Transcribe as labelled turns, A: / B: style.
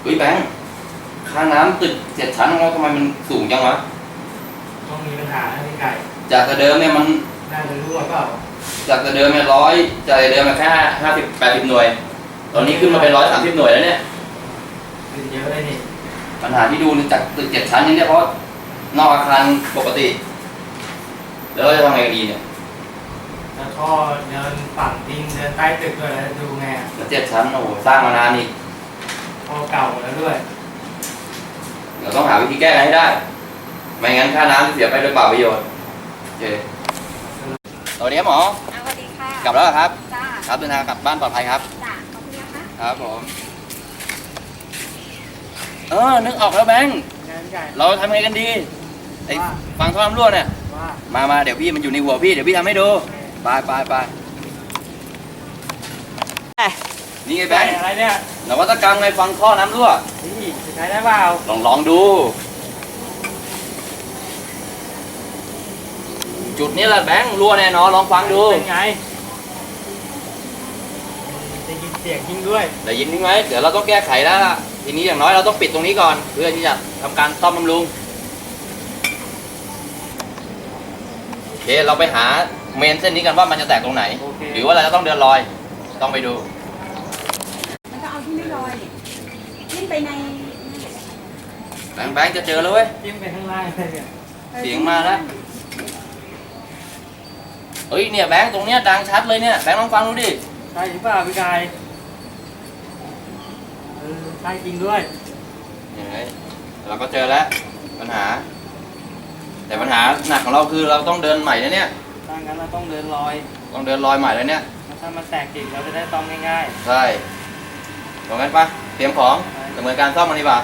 A: เฮ้ยแบงค์ค่าน้ำตึก7 ชั้นของเราทำไมมันสูงจังวะ
B: ต้องมีปัญหาพี่ไก่
A: จากแต่เดิมเนี่ยมัน
B: น่าจะรู้ว่าเปล่า
A: จากแต่เดิมเนี่ยจากแต่เดิมแค่50-80 หน่วยตอนนี้ขึ้นมาเป็น130 หน่วยแล้วเนี่ย
B: คือเยอะเลยนี่
A: ปัญหาที่ดูจากตึก7 ชั้นเนี่ยเพราะนอกอาคารปกติแล้วเราจะทำไงกันดีเนี่ย
B: แล้วก็เดินฝั่งดินเดินใต้ตึกด้วยแล้วดูไง
A: แล้ว7 ชั้นโอ้โหสร้างมานานอีก
B: พอเก่าแล้วด้วย
A: เราต้องหาวิธีแก้ให้ได้ไม่งั้นค่าน้ำเสียไปโดยเปล่าประโยชน์โอเคสวัสดีครับหมอ
C: สวัสดีค่ะ
A: กลับแล้วเหรอครับ
C: จ้า
A: ครับเดินทางกลับบ้านปลอดภัยครับ
C: จ้าขอบคุณนะคะ
A: ครับผมนึกออกแล้วแบงค์เราทำไงกันดีไอ้ฟังท่อน้ำรั่วเนี่ยมาเดี๋ยวพี่มันอยู่ในหัวพี่เดี๋ยวพี่ทำให้ดูไปนี่ไงแบงค์
B: อะไรเนี่ย
A: นวัตกรรมไงฟังท่อน้ำรั่ว
B: นี่ใช้ได้เปล่า
A: ลองดูจุดนี้แหละแบงค์รั่วแน่นอนลองฟังดู
B: เป็นไงได้ยินเสียงจริงด้วย
A: ได้ยินไหมเดี๋ยวเราต้องแก้ไขแล้วทีนี้อย่างน้อยเราต้องปิดตรงนี้ก่อนเพื่อที่จะทำการซ่อมบำรุงโอเคเราไปหาเมนเส้นนี้กันว่ามันจะแตกตรงไหนหรือว่าเราจะต้องเดินลอยต้องไปดู
C: มันก็เอาที่ไม่ลอยยิ่งไปใน
A: แบงค์จะเจอแล้วเว้ย
B: จิ้มไปข้างล่างเลยเนี่ย
A: เสียงมาแล้วเฮ้ยเนี่ยแบงค์ตรงเนี้ยดังชัดเลยเนี่ยแบงค์ลองฟังดูดิ
B: ใช่หรือเปล่าพี่กายใช่จริงด้วย
A: ยังไงเราก็เจอแล้วปัญหาแต่ปัญหาหนักของเราคือเราต้องเดินใหม่นะเนี่ย
B: ถ้างั้นเราต้องเดินลอย
A: ใหม่แล้วเนี่ย
B: ถ้ามันแตกจริงเราจะได้ซ่อมง่าย
A: ๆใช่ตรงนั้นปะเตรียมของดำเนินการซ่อมมันดีกว่า